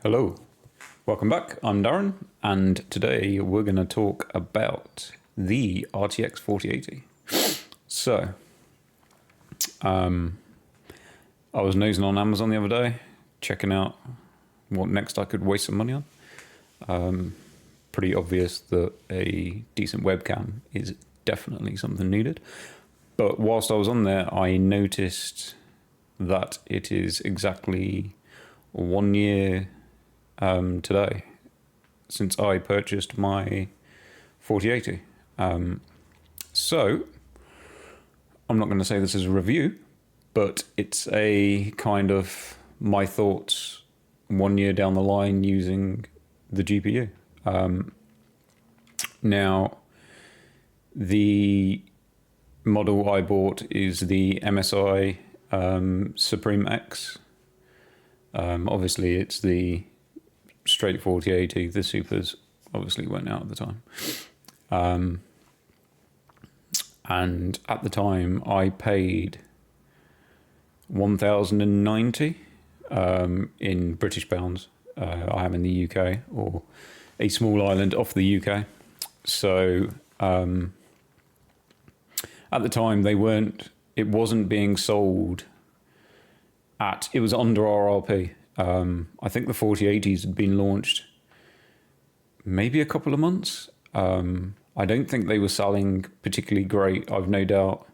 Hello, welcome back. I'm Darren, and today we're going to talk about the RTX 4080. So, I was nosing on Amazon the other day, checking out what next I could waste some money on. Pretty obvious that a decent webcam is definitely something needed. But whilst I was on there, I noticed that it is exactly 1 year today since I purchased my 4080. So I'm not going to say this is a review, but it's a kind of my thoughts 1 year down the line using the GPU. Now, the model I bought is the MSI Supreme X. Obviously, it's the straight 4080. The Supers obviously went out at the time. And at the time, I paid 1,090 in British pounds. I am in the UK, or a small island off the UK. So at the time, it wasn't being sold it was under RRP. I think the 4080s had been launched maybe a couple of months. I don't think they were selling particularly great. I've no doubt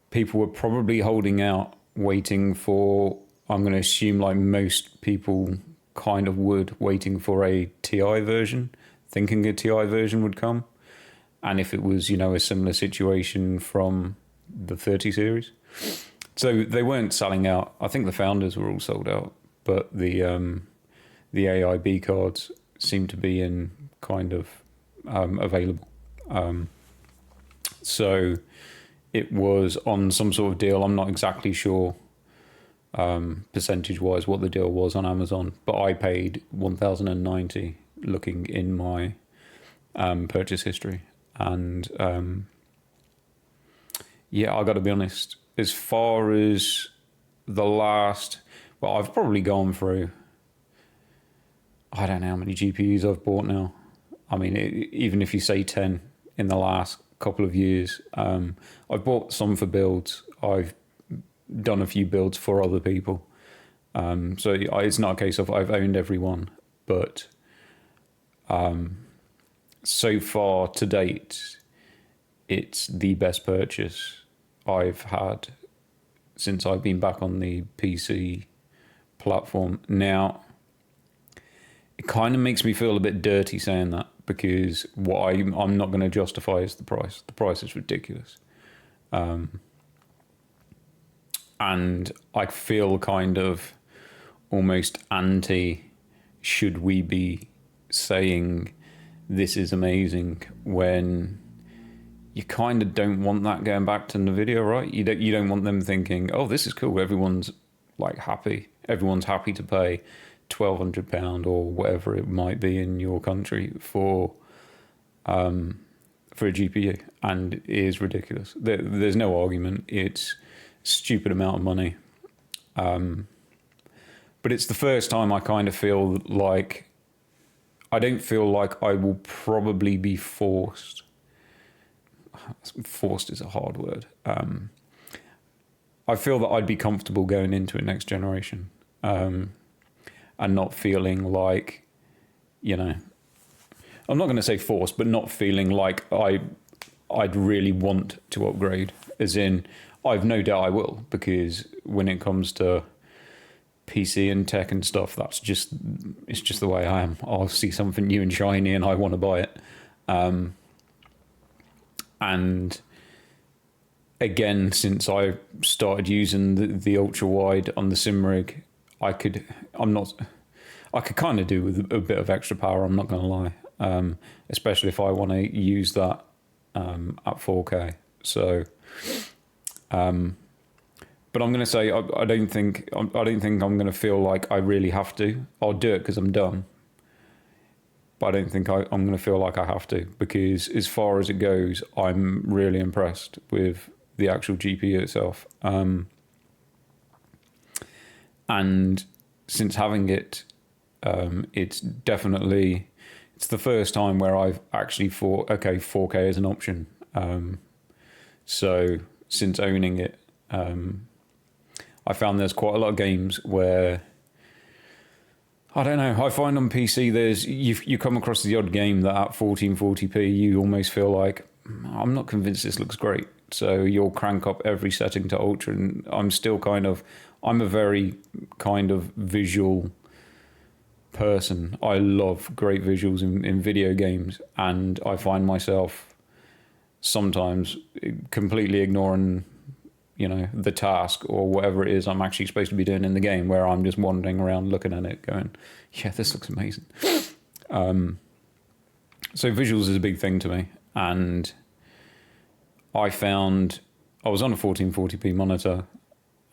people were probably holding out, waiting for, I'm going to assume like most people kind of would, waiting for a TI version, thinking a TI version would come. And if it was, a similar situation from the 30 series. So they weren't selling out. I think the founders were all sold out, but the AIB cards seemed to be in kind of available. So it was on some sort of deal. I'm not exactly sure percentage-wise what the deal was on Amazon, but I paid 1,090 looking in my purchase history. And I got to be honest, as far as I've probably gone through, I don't know how many GPUs I've bought now. I mean, even if you say 10 in the last couple of years, I've bought some for builds. I've done a few builds for other people. So it's not a case of I've owned every one, but so far to date, it's the best purchase I've had since I've been back on the PC platform. Now, it kind of makes me feel a bit dirty saying that, because what I'm not going to justify is the price. The price is ridiculous. And I feel kind of almost should we be saying this is amazing when you kind of don't want that going back to NVIDIA, right? You don't want them thinking, oh, this is cool. Everyone's like happy. Everyone's happy to pay £1,200 or whatever it might be in your country for a GPU, and it is ridiculous. There's no argument. It's a stupid amount of money. But it's the first time I kind of feel like I don't feel like I will probably be forced. Forced is a hard word. I feel that I'd be comfortable going into it next generation, and not feeling like, I'm not going to say forced, but not feeling like I'd really want to upgrade. As in, I've no doubt I will, because when it comes to PC and tech and stuff, it's just the way I am. I'll see something new and shiny and I want to buy it. And again, since I started using the ultra wide on the sim rig, I could kind of do with a bit of extra power. I'm not going to lie, especially if I want to use that at 4K. So, but I'm going to say I don't think I'm going to feel like I really have to. I'll do it because I'm done. But I don't think I'm going to feel like I have to, because as far as it goes, I'm really impressed with the actual GPU itself. And since having it, it's definitely, it's the first time where I've actually thought, okay, 4K is an option. So since owning it, I found there's quite a lot of games where, I don't know, I find on PC you come across the odd game that at 1440p you almost feel like, I'm not convinced this looks great. So you'll crank up every setting to ultra, and I'm a very kind of visual person. I love great visuals in video games, and I find myself sometimes completely ignoring, the task or whatever it is I'm actually supposed to be doing in the game, where I'm just wandering around looking at it going, yeah, this looks amazing. So visuals is a big thing to me, and I found I was on a 1440p monitor,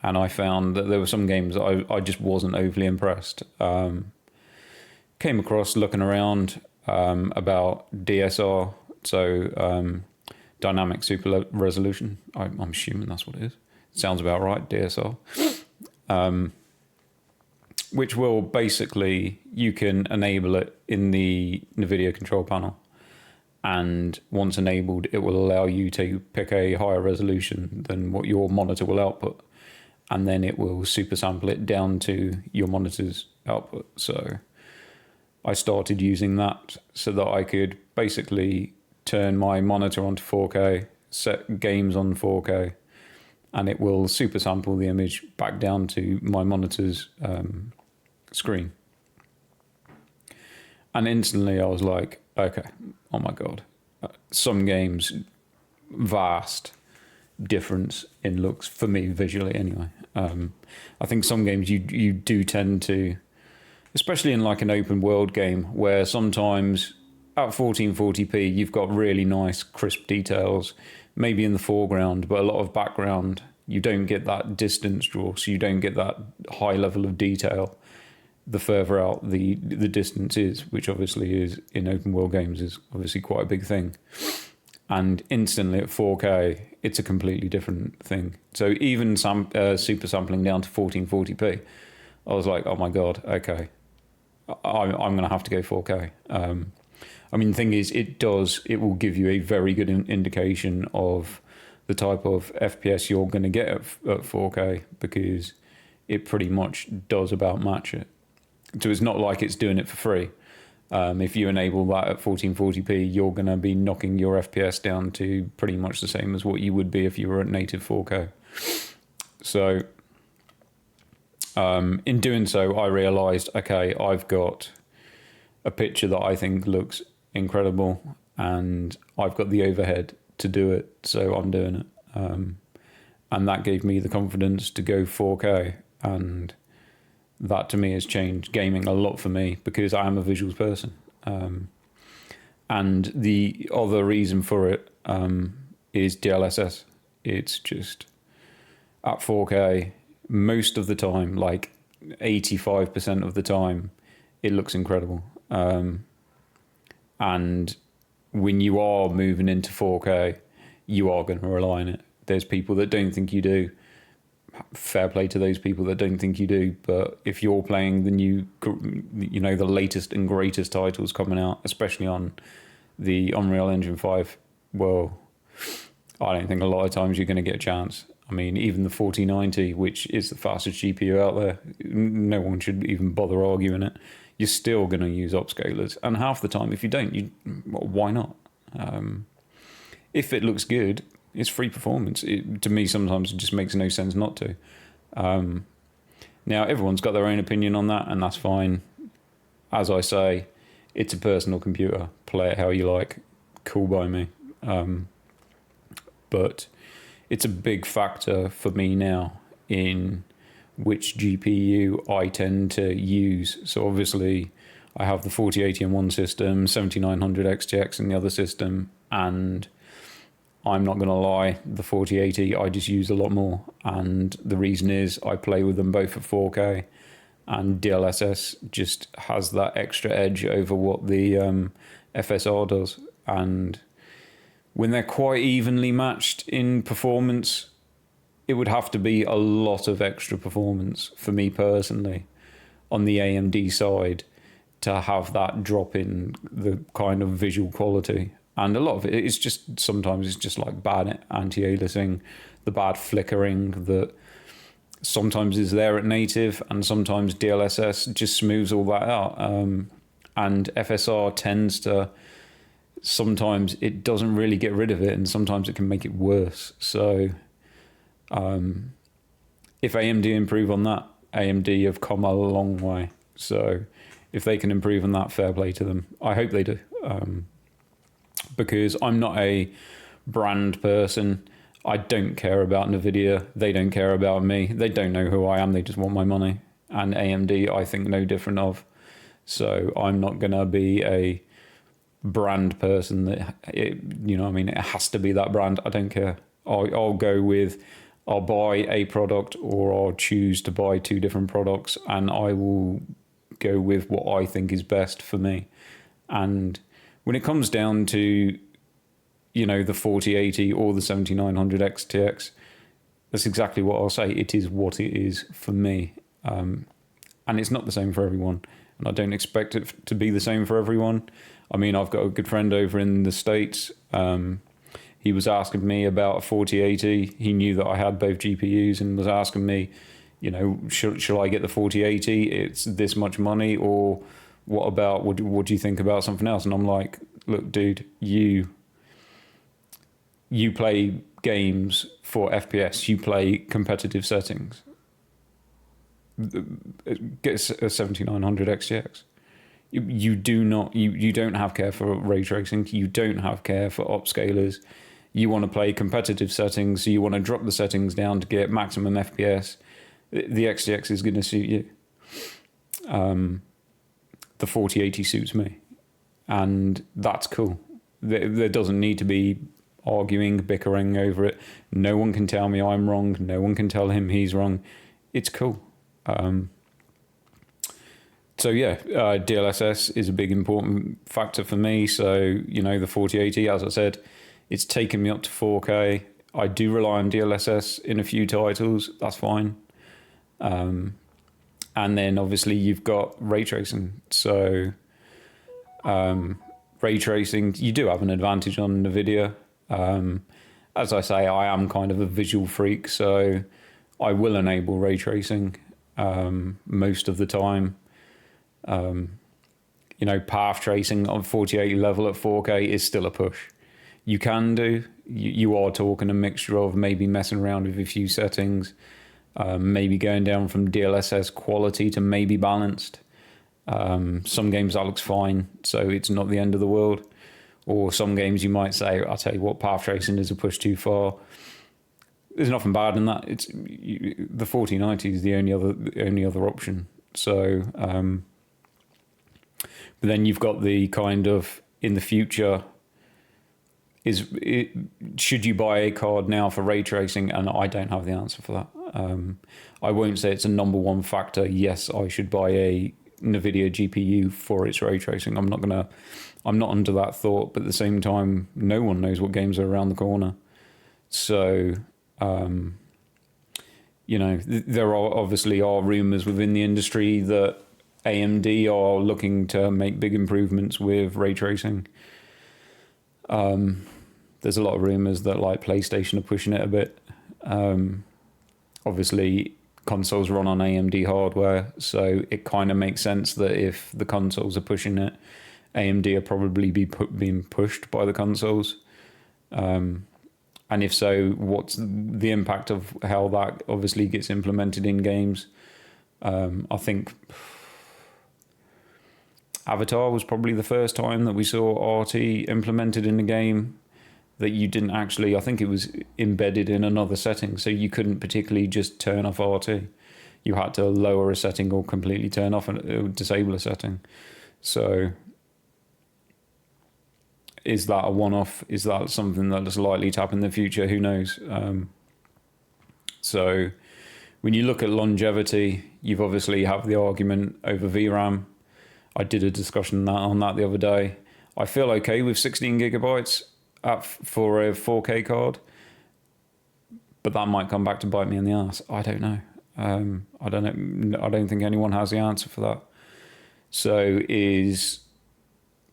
and I found that there were some games that I just wasn't overly impressed. Came across looking around about DSR, so dynamic super resolution. I'm assuming that's what it is. It sounds about right, DSR. Which will basically, you can enable it in the NVIDIA control panel. And once enabled, it will allow you to pick a higher resolution than what your monitor will output. And then it will super sample it down to your monitor's output. So I started using that so that I could basically turn my monitor onto 4K, set games on 4K, and it will super sample the image back down to my monitor's screen. And instantly I was like, okay, oh my God. Some games, vast difference in looks for me visually anyway. I think some games you do tend to, especially in like an open world game, where sometimes at 1440p you've got really nice crisp details, maybe in the foreground, but a lot of background, you don't get that distance draw, so you don't get that high level of detail the further out the distance is, which obviously is in open world games is obviously quite a big thing. And instantly at 4K, it's a completely different thing. So even super sampling down to 1440p, I was like, oh my God, okay, I'm going to have to go 4K. I mean, the thing is, it will give you a very good indication of the type of FPS you're going to get at 4K, because it pretty much does about match it. So it's not like it's doing it for free. If you enable that at 1440p, you're going to be knocking your FPS down to pretty much the same as what you would be if you were at native 4K. So in doing so, I realized, okay, I've got a picture that I think looks incredible, and I've got the overhead to do it, so I'm doing it. And that gave me the confidence to go 4K, and that to me has changed gaming a lot for me, because I am a visuals person. And the other reason for it is DLSS. It's just at 4K, most of the time, like 85% of the time, it looks incredible. And when you are moving into 4K, you are going to rely on it. There's people that don't think you do. Fair play to those people that don't think you do. But if you're playing the new, the latest and greatest titles coming out, especially on the Unreal Engine 5, well, I don't think a lot of times you're going to get a chance. I mean, even the 4090, which is the fastest GPU out there, no one should even bother arguing it. You're still going to use upscalers. And half the time, if you don't, why not? If it looks good, it's free performance. To me, sometimes it just makes no sense not to. Now, everyone's got their own opinion on that, and that's fine. As I say, it's a personal computer. Play it how you like. Cool by me. But it's a big factor for me now in which GPU I tend to use. So obviously, I have the 4080 in one system, 7900 XTX in the other system, and I'm not going to lie, the 4080 I just use a lot more, and the reason is I play with them both at 4K, and DLSS just has that extra edge over what the FSR does. And when they're quite evenly matched in performance, it would have to be a lot of extra performance for me personally. on the AMD side to have that drop in the kind of visual quality. And a lot of it is just, sometimes it's just like bad anti-aliasing, the bad flickering that sometimes is there at native, and sometimes DLSS just smooths all that out. And FSR tends to, sometimes it doesn't really get rid of it, and sometimes it can make it worse. So if AMD improve on that, AMD have come a long way. So if they can improve on that, fair play to them. I hope they do. Because I'm not a brand person. I don't care about NVIDIA. They don't care about me. They don't know who I am. They just want my money. And AMD, I think no different of. So I'm not going to be a brand person that, you know what I mean? It has to be that brand. I don't care. I'll go with, I'll buy a product, or I'll choose to buy two different products, and I will go with what I think is best for me. And when it comes down to, you know, the 4080 or the 7900 XTX, that's exactly what I'll say. It is what it is for me. And it's not the same for everyone. And I don't expect it to be the same for everyone. I mean, I've got a good friend over in the States. He was asking me about a 4080. He knew that I had both GPUs and was asking me, you know, shall I get the 4080? It's this much money, or what about, what do you think about something else? And I'm like, look, dude, you play games for FPS. You play competitive settings. Get a 7900 XTX. You do not, you don't have care for ray tracing. You don't have care for upscalers. You want to play competitive settings, so you want to drop the settings down to get maximum FPS. The XTX is going to suit you. The 4080 suits me, and that's cool. There doesn't need to be arguing, bickering over it. No one can tell me I'm wrong. No one can tell him he's wrong. It's cool. So yeah, DLSS is a big important factor for me. So, you know, the 4080, as I said, it's taken me up to 4K. I do rely on DLSS in a few titles. That's fine. And then obviously you've got ray tracing. So ray tracing, you do have an advantage on NVIDIA. As I say, I am kind of a visual freak, so I will enable ray tracing most of the time. You know, path tracing on 4080 level at 4K is still a push. You can do, you are talking a mixture of maybe messing around with a few settings, maybe going down from DLSS quality to maybe balanced. Some games that looks fine, so it's not the end of the world. Or some games you might say, I'll tell you what, path tracing is a push too far. There's nothing bad in that. It's the 4090 is the only other option. So, but then you've got the kind of, in the future, should you buy a card now for ray tracing? And I don't have the answer for that. I won't say it's a number one factor. Yes, I should buy a NVIDIA GPU for its ray tracing. I'm not under that thought, but at the same time, no one knows what games are around the corner. So, you know, there are obviously rumors within the industry that AMD are looking to make big improvements with ray tracing. There's a lot of rumors that like PlayStation are pushing it a bit. Obviously, consoles run on AMD hardware, so it kind of makes sense that if the consoles are pushing it, AMD are probably being pushed by the consoles. And if so, what's the impact of how that obviously gets implemented in games? I think Avatar was probably the first time that we saw RT implemented in a game that you didn't actually, I think it was embedded in another setting, so you couldn't particularly just turn off RT. You had to lower a setting or completely turn off and disable a setting. So is that a one-off? Is that something that is likely to happen in the future? Who knows? So when you look at longevity, you've obviously have the argument over VRAM. I did a discussion on that the other day. I feel okay with 16 gigabytes for a 4K card, but that might come back to bite me in the ass. I don't know. I don't know. I don't think anyone has the answer for that. So is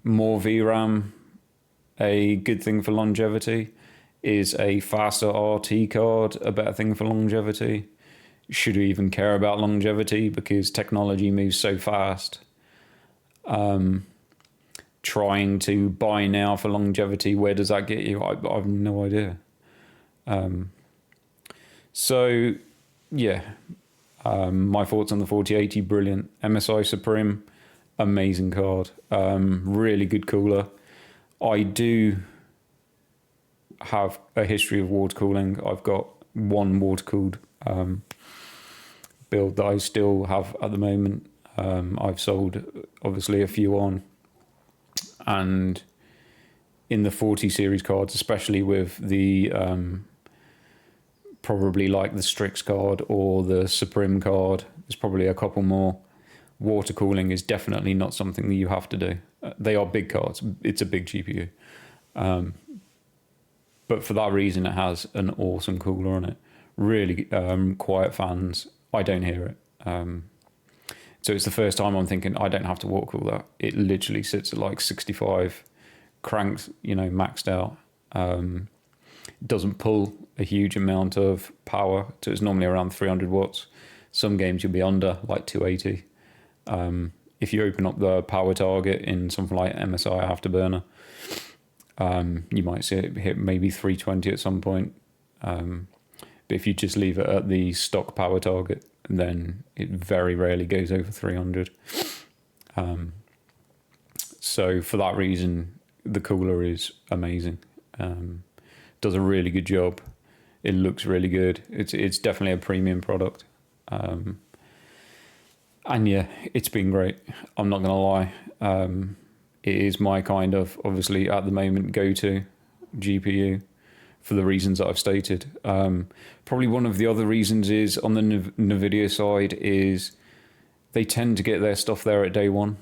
more VRAM a good thing for longevity? Is a faster RT card a better thing for longevity? Should we even care about longevity because technology moves so fast? Trying to buy now for longevity, where does that get you? I have no idea. So yeah, my thoughts on the 4080, brilliant. MSI Supreme, amazing card. Really good cooler. I do have a history of water cooling. I've got one water cooled build that I still have at the moment. I've sold obviously a few on, and in the 40 series cards, especially with the probably like the Strix card or the Supreme card, there's probably a couple more. Water cooling is definitely not something that you have to do. They are big cards. It's a big GPU. But for that reason, it has an awesome cooler on it. Really quiet fans. I don't hear it. So it's the first time I'm thinking I don't have to water cool that. It literally sits at like 65, cranked, maxed out. Doesn't pull a huge amount of power. So it's normally around 300 watts. Some games you'll be under, like 280. If you open up the power target in something like MSI Afterburner, you might see it hit maybe 320 at some point. But if you just leave it at the stock power target, then it very rarely goes over 300. So for that reason, the cooler is amazing. Does a really good job. It looks really good. It's definitely a premium product. And yeah, it's been great. I'm not going to lie. It is my kind of, obviously at the moment, go-to GPU for the reasons that I've stated. Probably one of the other reasons is on the NVIDIA side is they tend to get their stuff there at day one.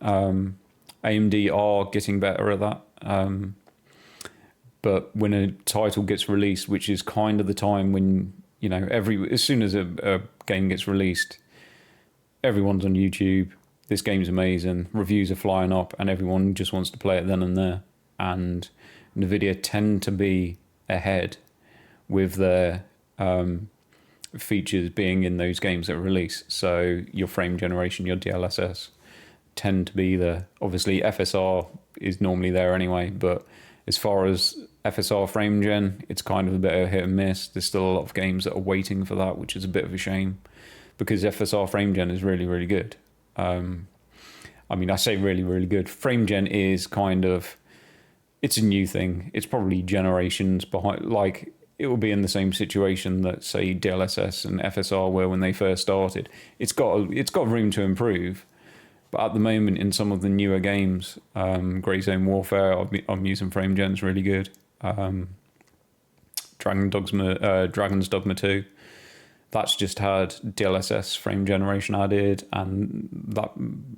AMD are getting better at that. But when a title gets released, which is kind of the time when, as soon as a game gets released, everyone's on YouTube. This game's amazing. Reviews are flying up, and everyone just wants to play it then and there. And NVIDIA tend to be ahead with their features being in those games that release. So your frame generation, your DLSS tend to be there. Obviously, FSR is normally there anyway, but as far as FSR frame gen, it's kind of a bit of hit and miss. There's still a lot of games that are waiting for that, which is a bit of a shame, because FSR frame gen is really, really good. I say really, really good. Frame gen is kind of, it's a new thing. It's probably generations behind. Like, it will be in the same situation that, say, DLSS and FSR were when they first started. It's got room to improve, but at the moment in some of the newer games, Grey Zone Warfare, I'm using frame gen's really good. Dragon's Dogma 2. That's just had DLSS frame generation added, and that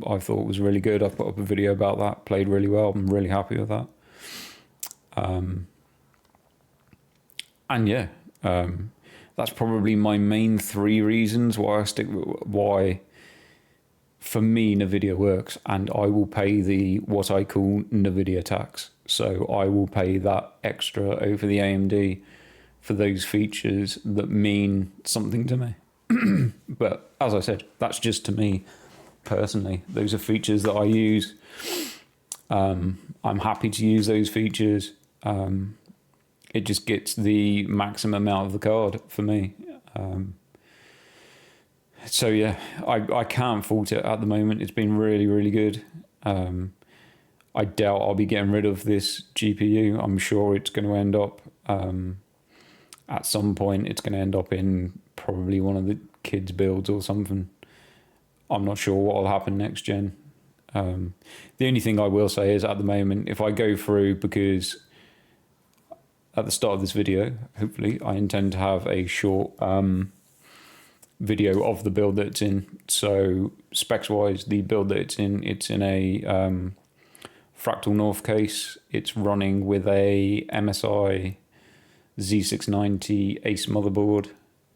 I thought was really good. I put up a video about that, played really well. I'm really happy with that. And yeah, that's probably my main three reasons why why for me NVIDIA works, and I will pay what I call NVIDIA tax. So I will pay that extra over the AMD for those features that mean something to me. But as I said, that's just to me personally. Those are features that I use. I'm happy to use those features. It just gets the maximum out of the card for me. So yeah, I can't fault it at the moment. It's been really, really good. I doubt I'll be getting rid of this GPU. I'm sure it's going to end up, at some point, it's going to end up in probably one of the kids' builds or something. I'm not sure what will happen next gen. The only thing I will say is at the moment, if I go through, because at the start of this video, hopefully, I intend to have a short video of the build that it's in. So specs-wise, the build that it's in a Fractal North case. It's running with a MSI Z690 Ace motherboard.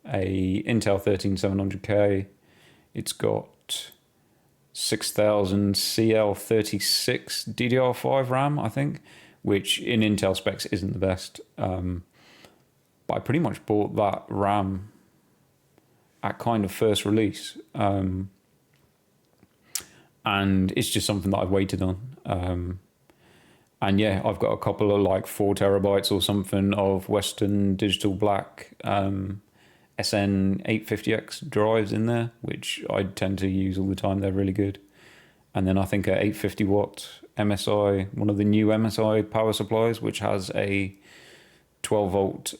a Intel 13700K. It's got 6000 CL36 DDR5 RAM, I think, which in Intel specs isn't the best. But I pretty much bought that RAM at kind of first release. And it's just something that I've waited on. And yeah, I've got a couple of like 4 terabytes or something of Western Digital Black SN850X drives in there, which I tend to use all the time. They're really good. And then I think a 850 watt MSI, one of the new MSI power supplies, which has a 12 volt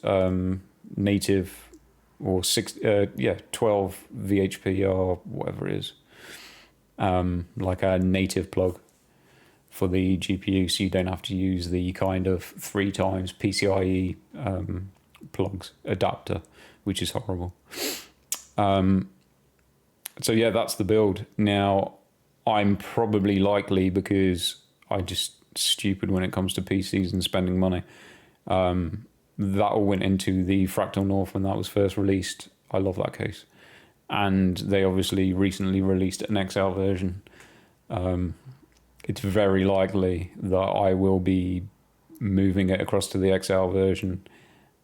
native or 12 VHP or whatever it is, like a native plug for the GPU, so you don't have to use the kind of 3 times PCIe plugs adapter, which is horrible. So yeah, that's the build. Now, I'm probably likely, because I'm just stupid when it comes to PCs and spending money, that all went into the Fractal North when that was first released. I love that case. And they obviously recently released an XL version. It's very likely that I will be moving it across to the XL version,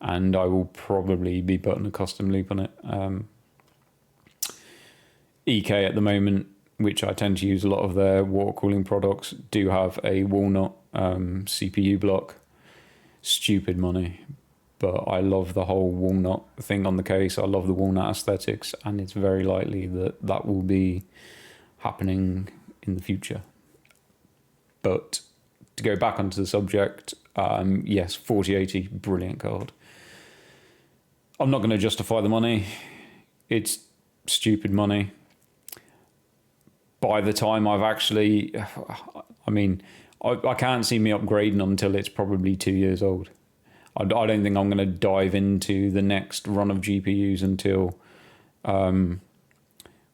and I will probably be putting a custom loop on it. EK at the moment, which I tend to use a lot of their water cooling products, do have a walnut CPU block. Stupid money, but I love the whole walnut thing on the case. I love the walnut aesthetics, and it's very likely that that will be happening in the future. But to go back onto the subject, yes, 4080, brilliant card. I'm not going to justify the money. It's stupid money. By the time I've actually, I can't see me upgrading until it's probably 2 years old. I don't think I'm going to dive into the next run of GPUs until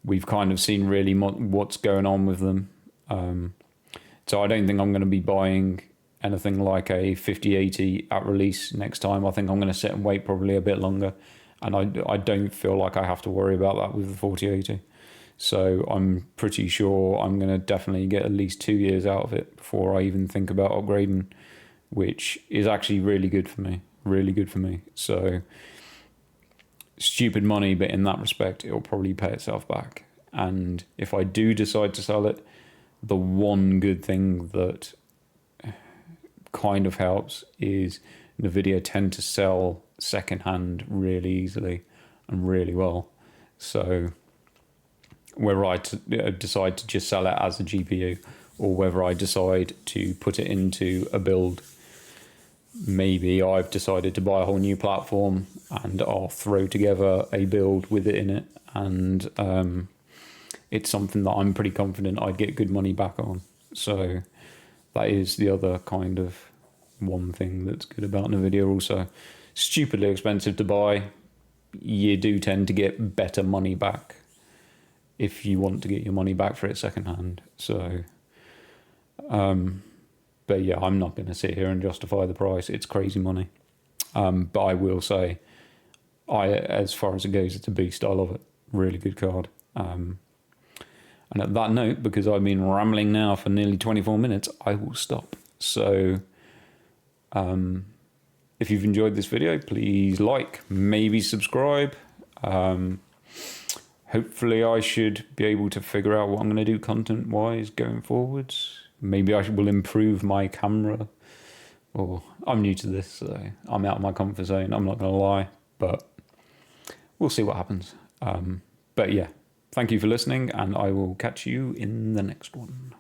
we've kind of seen really what's going on with them. So I don't think I'm going to be buying anything like a 5080 at release next time. I think I'm going to sit and wait probably a bit longer. And I don't feel like I have to worry about that with the 4080. So I'm pretty sure I'm going to definitely get at least 2 years out of it before I even think about upgrading, which is actually really good for me. Really good for me. So stupid money, but in that respect, it'll probably pay itself back. And if I do decide to sell it, the one good thing that kind of helps is NVIDIA tend to sell secondhand really easily and really well. So whether I decide to just sell it as a GPU or whether I decide to put it into a build, maybe I've decided to buy a whole new platform and I'll throw together a build with it in it, and it's something that I'm pretty confident I'd get good money back on. So that is the other kind of one thing that's good about NVIDIA. Also, stupidly expensive to buy. You do tend to get better money back if you want to get your money back for it secondhand. So, but yeah, I'm not going to sit here and justify the price. It's crazy money. But I will say, as far as it goes, it's a beast. I love it. Really good card. And at that note, because I've been rambling now for nearly 24 minutes, I will stop. So if you've enjoyed this video, please like, maybe subscribe. Hopefully I should be able to figure out what I'm going to do content-wise going forwards. Maybe I will improve my camera. Or I'm new to this, so I'm out of my comfort zone. I'm not going to lie, but we'll see what happens. But yeah. Thank you for listening, and I will catch you in the next one.